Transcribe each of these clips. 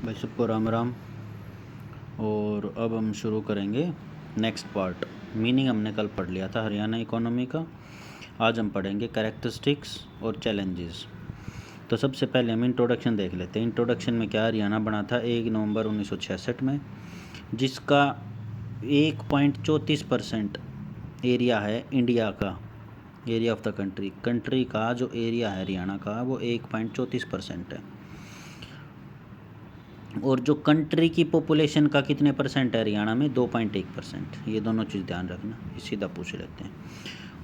भाई सबको राम राम। और अब हम शुरू करेंगे नेक्स्ट पार्ट। मीनिंग हमने कल पढ़ लिया था हरियाणा इकोनॉमी का। आज हम पढ़ेंगे कैरेक्टरिस्टिक्स और चैलेंजेस। तो सबसे पहले हम इंट्रोडक्शन देख लेते हैं। इंट्रोडक्शन में क्या, हरियाणा बना था 1 नवंबर 1966 में, जिसका 1.34% एरिया है इंडिया का, एरिया ऑफ द कंट्री का जो एरिया है हरियाणा का वो 1.34% है। और जो कंट्री की पॉपुलेशन का कितने परसेंट है हरियाणा में, 2.1%। ये दोनों चीज़ ध्यान रखना, सीधा पूछ लेते हैं।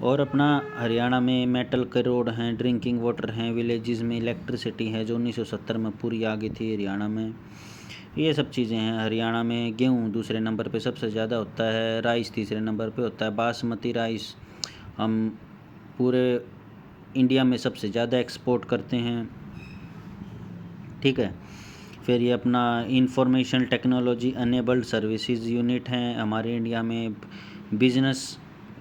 और अपना हरियाणा में मेटल के रोड हैं, ड्रिंकिंग वाटर हैं, विलेजेस में इलेक्ट्रिसिटी है जो 1970 में पूरी आ गई थी हरियाणा में। ये सब चीज़ें हैं। हरियाणा में गेहूँ दूसरे नंबर पे सबसे ज़्यादा होता है, राइस तीसरे नंबर पे होता है। बासमती राइस हम पूरे इंडिया में सबसे ज़्यादा एक्सपोर्ट करते हैं, ठीक है। फिर ये अपना information technology enabled services unit हैं हमारे इंडिया में। बिजनेस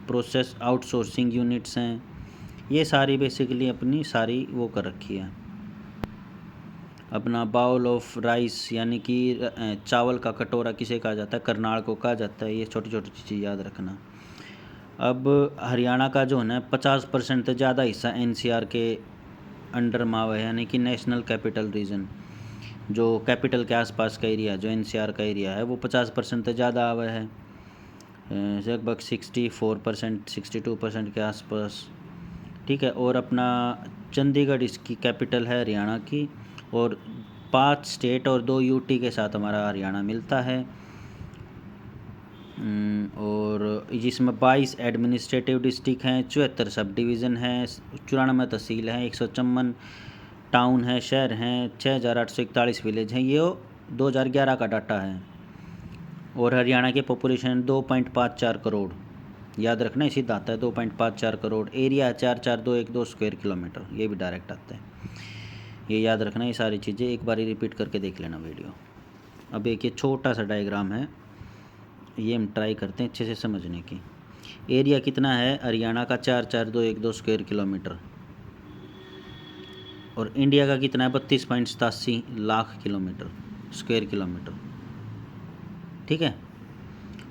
प्रोसेस आउटसोर्सिंग यूनिट्स हैं। ये सारी बेसिकली अपनी सारी वो कर रखी है। अपना बाउल ऑफ राइस यानी कि चावल का कटोरा किसे कहा जाता है, करनाल को कहा जाता है। ये छोटी छोटी चीज़ याद रखना। अब हरियाणा का जो है ना 50% से ज़्यादा हिस्सा NCR के अंडर मावा है, यानी कि नेशनल कैपिटल रीजन। जो कैपिटल के आसपास का एरिया है, जो NCR का एरिया है, वो 50% से ज़्यादा आवा है, लगभग 64%, 62% के आसपास, ठीक है। और अपना चंडीगढ़ इसकी कैपिटल है हरियाणा की। और 5 स्टेट और 2 UT के साथ हमारा हरियाणा मिलता है। और जिसमें 22 एडमिनिस्ट्रेटिव डिस्ट्रिक्ट हैं, 74 सब डिवीज़न हैं, 94 तहसील हैं, 154 टाउन है, शहर हैं, 6841 विलेज हैं। ये 2011 का डाटा है। और हरियाणा की पॉपुलेशन 2.54 करोड़, याद रखना, इसी आता है 2.54 करोड़। एरिया 44212 स्क्वायर किलोमीटर, ये भी डायरेक्ट आता है। ये याद रखना, ये सारी चीज़ें एक बार रिपीट करके देख लेना वीडियो। अब एक ये छोटा सा डायग्राम है, ये हम ट्राई करते हैं अच्छे से समझने की। एरिया कितना है हरियाणा का, 44212 स्क्वायर किलोमीटर। और इंडिया का कितना है, 32.87 लाख किलोमीटर स्क्वायर किलोमीटर, ठीक है।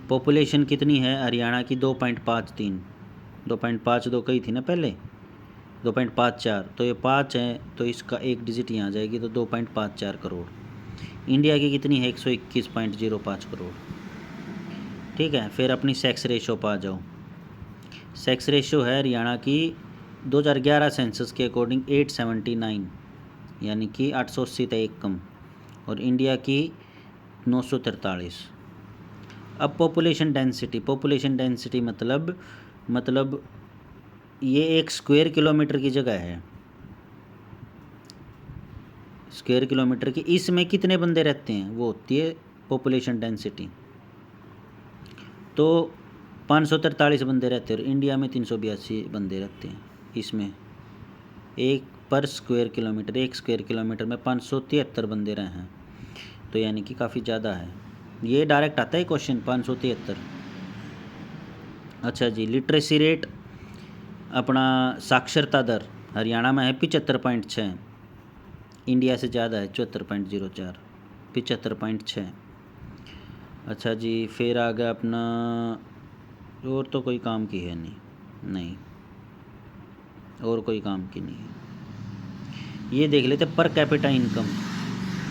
पॉपुलेशन कितनी है हरियाणा की, 2.53। 2.52 कही थी ना पहले, 2.54, तो ये 5 है तो इसका एक डिजिट यहाँ जाएगी, तो 2.54 करोड़। इंडिया की कितनी है, 121.05 करोड़, ठीक है। फिर अपनी सेक्स रेशो पर आ जाओ। सेक्स रेशो है हरियाणा की 2011 सेंसस के अकॉर्डिंग 879, यानी कि 880 से एक कम। और इंडिया की 943। अब पॉपुलेशन डेंसिटी मतलब ये एक स्क्वायर किलोमीटर की जगह है, स्क्वायर किलोमीटर की, इसमें कितने बंदे रहते हैं वो होती है पॉपुलेशन डेंसिटी। तो 543 बंदे रहते हैं और इंडिया में 382 बंदे रहते हैं। इसमें एक पर स्क्वायर किलोमीटर, एक स्क्वायर किलोमीटर में 573 बंदे रहे हैं, तो यानी कि काफ़ी ज़्यादा है। ये डायरेक्ट आता है क्वेश्चन, 573। अच्छा जी, लिटरेसी रेट, अपना साक्षरता दर हरियाणा में है 75.6, इंडिया से ज़्यादा है 74.04, 75.6। अच्छा जी, फिर आ गया अपना, और तो कोई काम की है नहीं, और कोई काम की नहीं है। ये देख लेते पर कैपिटा इनकम,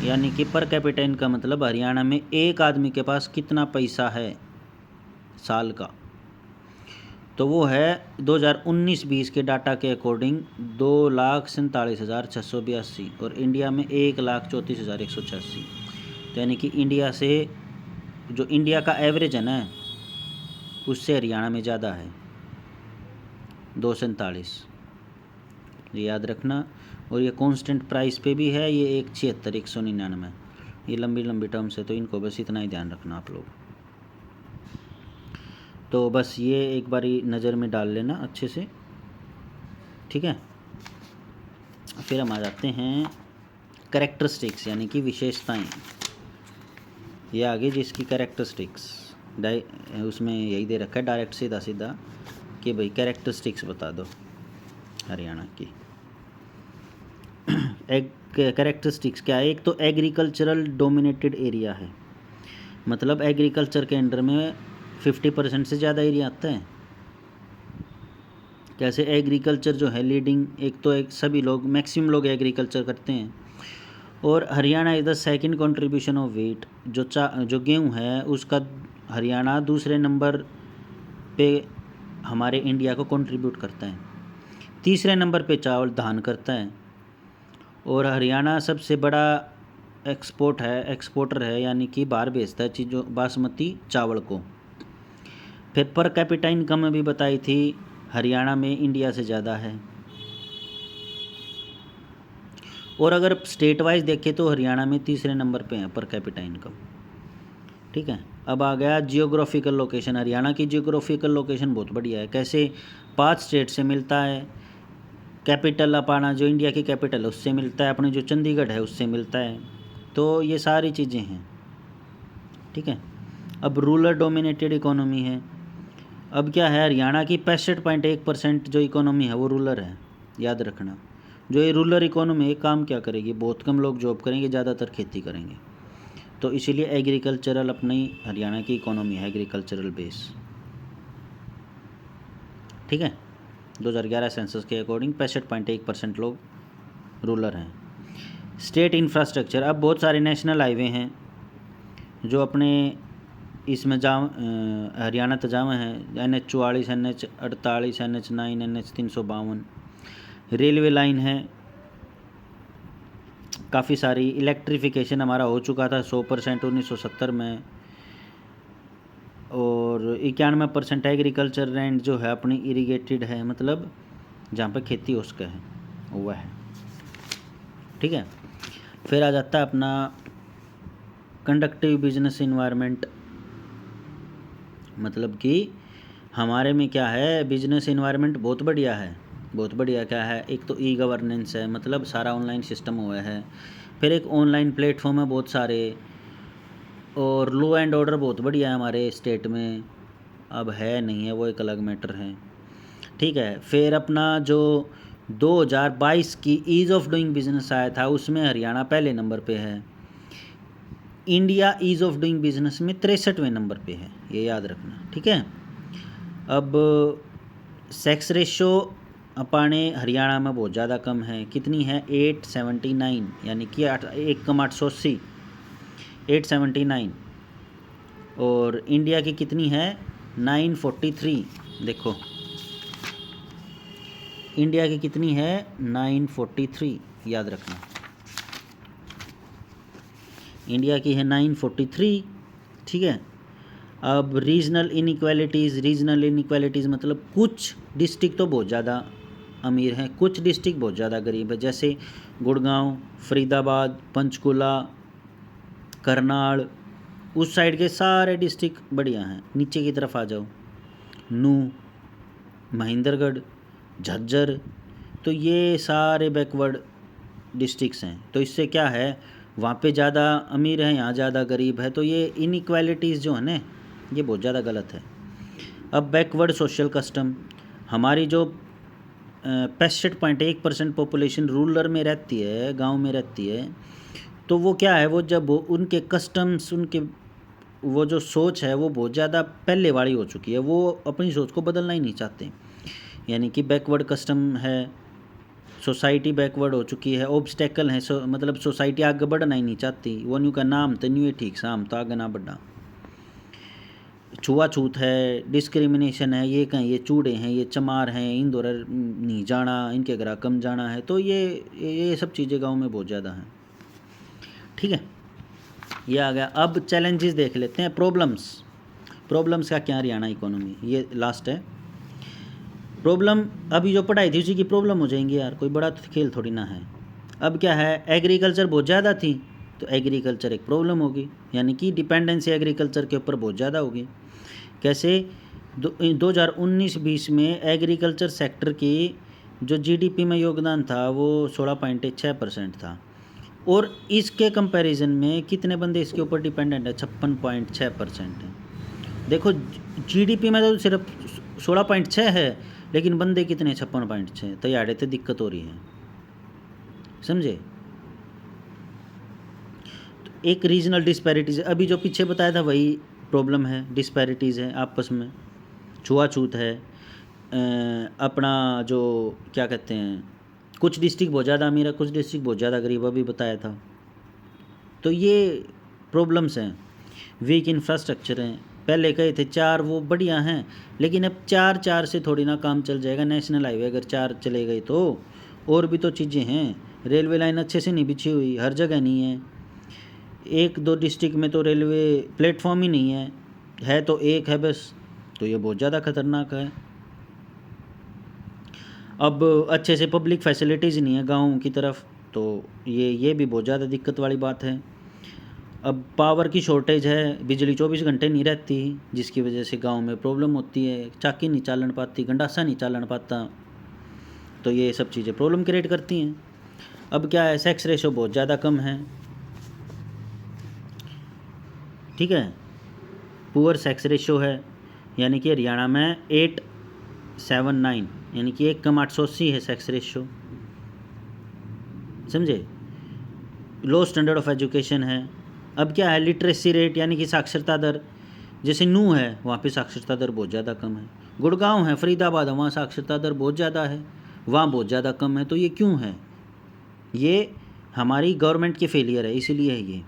यानी कि पर कैपिटा इनकम मतलब हरियाणा में एक आदमी के पास कितना पैसा है साल का। तो वो है 2019-20 के डाटा के अकॉर्डिंग 2,47,682 और इंडिया में 1,34,186। तो यानी कि इंडिया से, जो इंडिया का एवरेज है ना, उससे हरियाणा में ज़्यादा है, 247, याद रखना। और ये कांस्टेंट प्राइस पे भी है, ये 176, 199। ये लंबी लंबी टर्म्स है, तो इनको बस इतना ही ध्यान रखना आप लोग। तो बस ये एक बारी नज़र में डाल लेना अच्छे से, ठीक है। फिर हम आ जाते हैं कैरेक्टरिस्टिक्स, यानी कि विशेषताएं। ये आगे जिसकी कैरेक्टरिस्टिक्स उसमें यही दे रखा है डायरेक्ट, सीधा सीधा कि भाई कैरेक्टरिस्टिक्स बता दो हरियाणा की। एक कैरेक्टरिस्टिक्स क्या है, एक तो एग्रीकल्चरल डोमिनेटेड एरिया है, मतलब एग्रीकल्चर के अंडर में 50% से ज़्यादा एरिया आता है। कैसे एग्रीकल्चर जो है लीडिंग, एक तो एक सभी लोग मैक्सिमम लोग एग्रीकल्चर करते हैं। और Haryana is the second contribution of wheat, जो गेहूँ है उसका हरियाणा दूसरे नंबर पे हमारे इंडिया को कंट्रीब्यूट करता है। तीसरे नंबर पे चावल धान करता है। और हरियाणा सबसे बड़ा एक्सपोर्टर है, यानी कि बाहर भेजता है चीज़ों बासमती चावल को। फिर पर कैपिटा इनकम में भी बताई थी, हरियाणा में इंडिया से ज़्यादा है। और अगर स्टेट वाइज देखें तो हरियाणा में तीसरे नंबर पे है पर कैपिटा इनकम। ठीक है, अब आ गया जियोग्राफिकल लोकेशन। हरियाणा की जियोग्राफिकल लोकेशन बहुत बढ़िया है। कैसे 5 स्टेट से मिलता है, कैपिटल अपना जो इंडिया की कैपिटल है उससे मिलता है, अपने जो चंडीगढ़ है उससे मिलता है। तो ये सारी चीज़ें हैं। ठीक है, अब रूरल डोमिनेटेड इकोनॉमी है। अब क्या है, हरियाणा की 65.1% जो इकोनॉमी है वो रूरल है, याद रखना। जो ये रूरल इकोनॉमी है काम क्या करेगी, बहुत कम लोग जॉब करेंगे, ज़्यादातर खेती करेंगे। तो इसीलिए एग्रीकल्चरल अपनी हरियाणा की इकोनॉमी है, एग्रीकल्चरल बेस। ठीक है, 2011 सेंसस के अकॉर्डिंग 65.1% लोग रूरल हैं। स्टेट इंफ्रास्ट्रक्चर, अब बहुत सारे नेशनल हाईवे हैं जो अपने इसमें हरियाणा तजामे हैं। NH 44, NH 48, NH 9, NH 352। Railway line है काफ़ी सारी। इलेक्ट्रिफिकेशन हमारा हो चुका था 100% 1970 में। और 91% एग्रीकल्चर लैंड जो है अपनी इरीगेटेड है, मतलब जहाँ पे खेती हो सके है वह है। ठीक है, फिर आ जाता है अपना कंडक्टिव बिजनेस इन्वायरमेंट, मतलब कि हमारे में क्या है, बिजनेस इन्वायरमेंट बहुत बढ़िया है। बहुत बढ़िया क्या है, एक तो ई गवर्नेंस है, मतलब सारा ऑनलाइन सिस्टम हुआ है। फिर एक ऑनलाइन प्लेटफॉर्म है बहुत सारे। और लॉ एंड ऑर्डर बहुत बढ़िया है हमारे स्टेट में, अब है नहीं है वो एक अलग मैटर है। ठीक है, फिर अपना जो 2022 की ईज़ ऑफ डूइंग बिजनेस आया था उसमें हरियाणा पहले नंबर पे है। India ease of doing business में 63वें नंबर पे है, ये याद रखना। ठीक है, अब सेक्स रेशो अपने हरियाणा में बहुत ज़्यादा कम है। कितनी है, 879, यानी कि 1,880, 879। और इंडिया की कितनी है, 943। देखो इंडिया की कितनी है, 943, याद रखना। इंडिया की है 943। ठीक है, अब रीजनल इनिक्वालिटीज़ मतलब कुछ डिस्ट्रिक्ट तो बहुत ज़्यादा अमीर हैं, कुछ डिस्ट्रिक्ट बहुत ज़्यादा गरीब है। जैसे गुड़गांव, फरीदाबाद, पंचकुला, करनाल, उस साइड के सारे डिस्ट्रिक्ट बढ़िया हैं। नीचे की तरफ आ जाओ, नूह, महेंद्रगढ़, झज्जर, तो ये सारे बैकवर्ड डिस्ट्रिक्ट्स हैं। तो इससे क्या है, वहाँ पे ज़्यादा अमीर हैं, यहाँ ज़्यादा गरीब है। तो ये इनइक्वालिटीज़ जो है ना, ये बहुत ज़्यादा गलत है। अब बैकवर्ड सोशल कस्टम, हमारी जो 65.1% पॉपुलेशन रूरल में रहती है, गांव में रहती है, तो वो क्या है, वो जब उनके कस्टम्स, उनके वो जो सोच है वो बहुत ज़्यादा पहले वाली हो चुकी है, वो अपनी सोच को बदलना ही नहीं चाहते। यानी कि बैकवर्ड कस्टम है, सोसाइटी बैकवर्ड हो चुकी है, ऑब्स्टेकल है, मतलब सोसाइटी आगे बढ़ना ही नहीं चाहती। वो न्यू का नाम तो न्यू है ठीक साम तो आगे ना बढ़ना। छुआछूत है, डिस्क्रिमिनेशन है, ये कहीं ये चूड़े हैं, ये चमार हैं, इन दौर नहीं जाना, इनके घर कम जाना है। तो ये सब चीज़ें गांव में बहुत ज़्यादा हैं। ठीक है, ये आ गया। अब चैलेंजेस देख लेते हैं। प्रॉब्लम्स का क्या, हरियाणा इकोनॉमी, ये लास्ट है। प्रॉब्लम अभी जो पढ़ाई थी उसी की प्रॉब्लम हो जाएंगी यार, कोई बड़ा खेल थोड़ी ना है। अब क्या है, एग्रीकल्चर बहुत ज़्यादा थी तो एग्रीकल्चर एक प्रॉब्लम होगी, यानी कि डिपेंडेंसी एग्रीकल्चर के ऊपर बहुत ज़्यादा होगी। कैसे, 2019-20 में एग्रीकल्चर सेक्टर की जो जीडीपी में योगदान था वो 16.6% था। और इसके कंपैरिजन में कितने बंदे इसके ऊपर डिपेंडेंट है, 56.6% है। देखो जीडीपी में तो सिर्फ 16.6 है, लेकिन बंदे कितने, 56.6। तो यार तो दिक्कत हो रही है, समझे। एक रीजनल डिस्पैरिटीज़, अभी जो पीछे बताया था वही प्रॉब्लम है, डिस्पैरिटीज़ है आपस में, छुआछूत है। अपना जो क्या कहते हैं, कुछ डिस्ट्रिक्ट बहुत ज़्यादा अमीर है, कुछ डिस्ट्रिक्ट बहुत ज़्यादा गरीब, अभी बताया था। तो ये प्रॉब्लम्स हैं। वीक इंफ्रास्ट्रक्चर हैं, पहले कहे थे 4 वो बढ़िया हैं, लेकिन अब 4 से थोड़ी ना काम चल जाएगा। नेशनल हाईवे अगर 4 चले गए तो और भी तो चीज़ें हैं। रेलवे लाइन अच्छे से नहीं बिछी हुई, हर जगह नहीं है। 1-2 डिस्ट्रिक्ट में तो रेलवे प्लेटफॉर्म ही नहीं है तो एक है बस, तो ये बहुत ज़्यादा खतरनाक है। अब अच्छे से पब्लिक फैसिलिटीज़ नहीं है गाँव की तरफ, तो ये भी बहुत ज़्यादा दिक्कत वाली बात है। अब पावर की शॉर्टेज है, बिजली 24 घंटे नहीं रहती, जिसकी वजह से गांव में प्रॉब्लम होती है। चाकी नहीं चालन पाती, गंडासा नहीं चालन पाता, तो ये सब चीज़ें प्रॉब्लम क्रिएट करती हैं। अब क्या है, सेक्स रेशो बहुत ज़्यादा कम है, ठीक है, पुअर सेक्स रेशो है, यानी कि हरियाणा में 879, यानी कि 1:880 है सेक्स रेशो, समझे। लो स्टैंडर्ड ऑफ एजुकेशन है। अब क्या है, लिटरेसी रेट यानी कि साक्षरता दर, जैसे नूह है वहाँ पे साक्षरता दर बहुत ज़्यादा कम है, गुड़गांव है, फरीदाबाद है, वहाँ साक्षरता दर बहुत ज़्यादा है, वहाँ बहुत ज़्यादा कम है। तो ये क्यों है? ये हमारी गवर्नमेंट की फेलियर है, इसीलिए है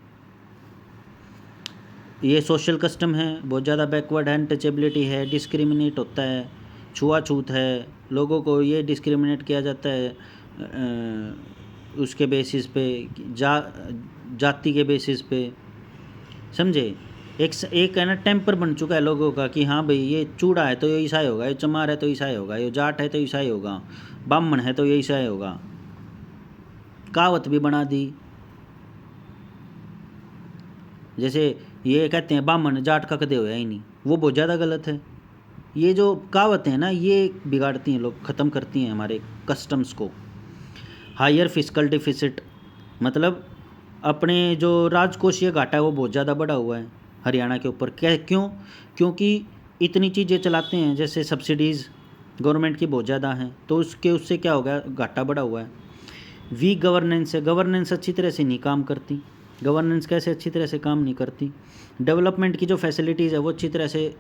ये सोशल कस्टम है, बहुत ज़्यादा बैकवर्ड है, अनटचेबिलिटी है, डिस्क्रिमिनेट होता है, छुआछूत है, लोगों को ये डिस्क्रिमिनेट किया जाता है उसके बेसिस पे, जाति के बेसिस पे, समझे। एक है ना टेम्पर बन चुका है लोगों का कि हाँ भाई ये चूड़ा है तो ये ईसाई होगा, ये चमार है तो ईसाई होगा, ये जाट है तो ईसाई होगा, ब्राह्मण है तो ये ईसाई होगा, कहावत भी बना दी। जैसे ये कहते हैं ब्राह्मण जाट का कदे होया ही नहीं, वो बहुत ज़्यादा गलत है। ये जो कहावतें हैं ना, ये बिगाड़ती हैं लोग, ख़त्म करती हैं हमारे कस्टम्स को। हायर फिस्कल डिफिसिट, मतलब अपने जो राजकोषीय घाटा है वो बहुत ज़्यादा बढ़ा हुआ है हरियाणा के ऊपर। क्यों? क्योंकि इतनी चीज़ें चलाते हैं, जैसे सब्सिडीज़ गवर्नमेंट की बहुत ज़्यादा हैं, तो उससे क्या हो गया, घाटा बढ़ा हुआ है। वीक गवर्नेंस है, गवर्नेंस अच्छी तरह से नहीं काम करती। गवर्नेंस कैसे अच्छी तरह से काम नहीं करती? डेवलपमेंट की जो फैसिलिटीज़ है वो अच्छी तरह से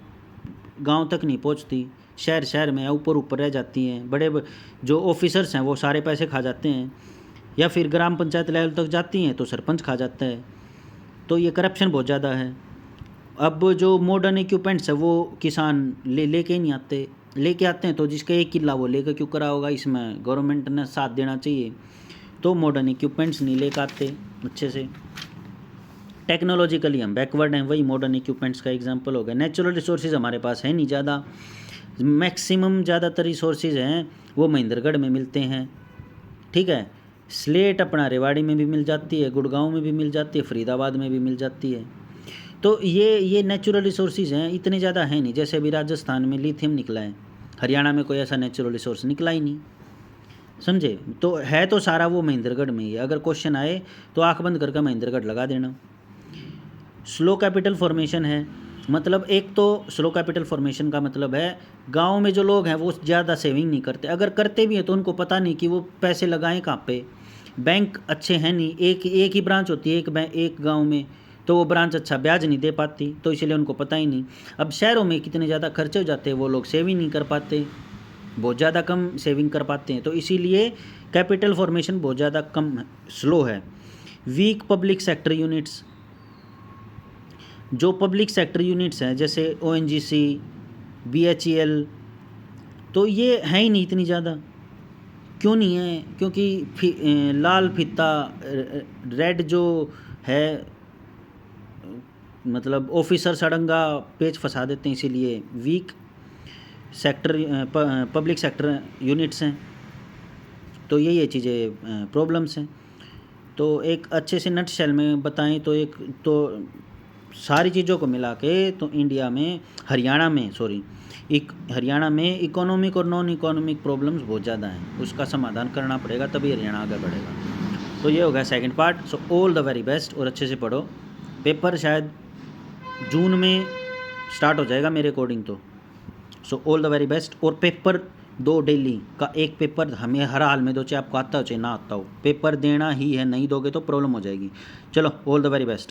गांव तक नहीं पहुंचती, शहर में ऊपर रह जाती हैं। बड़े जो ऑफिसर्स हैं वो सारे पैसे खा जाते हैं, या फिर ग्राम पंचायत लेवल तक जाती हैं तो सरपंच खा जाता है। तो ये करप्शन बहुत ज़्यादा है। अब जो मॉडर्न इक्विपमेंट्स है वो किसान लेके ही नहीं आते, लेके आते हैं तो जिसका 1 किला वो लेकर क्यों करा होगा, इसमें गवर्नमेंट ने साथ देना चाहिए। तो मॉडर्न इक्विपमेंट्स नहीं लेकर आते अच्छे से, टेक्नोलॉजिकली हम बैकवर्ड हैं, वही मॉडर्न इक्विपमेंट्स का एग्जांपल हो गया। नेचुरल रिसोर्सेज हमारे पास है नहीं ज़्यादा, मैक्सिमम ज़्यादातर रिसोर्सेज हैं वो महेंद्रगढ़ में मिलते हैं, ठीक है। स्लेट अपना रेवाड़ी में भी मिल जाती है, गुड़गांव में भी मिल जाती है, फरीदाबाद में भी मिल जाती है। तो ये नेचुरल रिसोर्सेज हैं, इतने ज़्यादा हैं नहीं। जैसे अभी राजस्थान में लिथियम निकला है, हरियाणा में कोई ऐसा नेचुरल रिसोर्स निकला ही नहीं, समझे। तो है तो सारा वो महेंद्रगढ़ में ही है। अगर क्वेश्चन आए तो आँख बंद करके महेंद्रगढ़ लगा देना। स्लो कैपिटल फॉर्मेशन है, मतलब एक तो स्लो कैपिटल फॉर्मेशन का मतलब है गांव में जो लोग हैं वो ज़्यादा सेविंग नहीं करते, अगर करते भी हैं तो उनको पता नहीं कि वो पैसे लगाएं कहाँ पे। बैंक अच्छे हैं नहीं, एक ही ब्रांच होती है एक गांव में, तो वो ब्रांच अच्छा ब्याज नहीं दे पाती, तो इसलिए उनको पता ही नहीं। अब शहरों में कितने ज़्यादा खर्चे हो जाते हैं, वो लोग सेविंग नहीं कर पाते, बहुत ज़्यादा कम सेविंग कर पाते हैं, तो इसीलिए कैपिटल फॉर्मेशन बहुत ज़्यादा कम स्लो है। वीक पब्लिक सेक्टर यूनिट्स, जो पब्लिक सेक्टर यूनिट्स हैं जैसे ONGC, BHEL, तो ये है ही नहीं इतनी ज़्यादा। क्यों नहीं है? क्योंकि लाल फीता रेड जो है, मतलब ऑफिसर सड़ंगा पेच फंसा देते हैं, इसीलिए weak sector public sector units हैं। तो ये चीज़ें प्रॉब्लम्स हैं। तो एक अच्छे से नटशेल में बताएं तो एक तो सारी चीज़ों को मिला के तो हरियाणा में इकोनॉमिक और नॉन इकोनॉमिक प्रॉब्लम्स बहुत ज़्यादा हैं, उसका समाधान करना पड़ेगा, तभी हरियाणा आगे बढ़ेगा। तो ये होगा second part. So all the very best, और अच्छे से पढ़ो। पेपर शायद जून में स्टार्ट हो जाएगा मेरे अकॉर्डिंग तो। So all the very best. और पेपर 2 डेली का एक पेपर हमें हर हाल में दो, चाहे आपको आता हो चाहे ना आता हो, पेपर देना ही है, नहीं दोगे तो प्रॉब्लम हो जाएगी। चलो, ऑल द वेरी बेस्ट।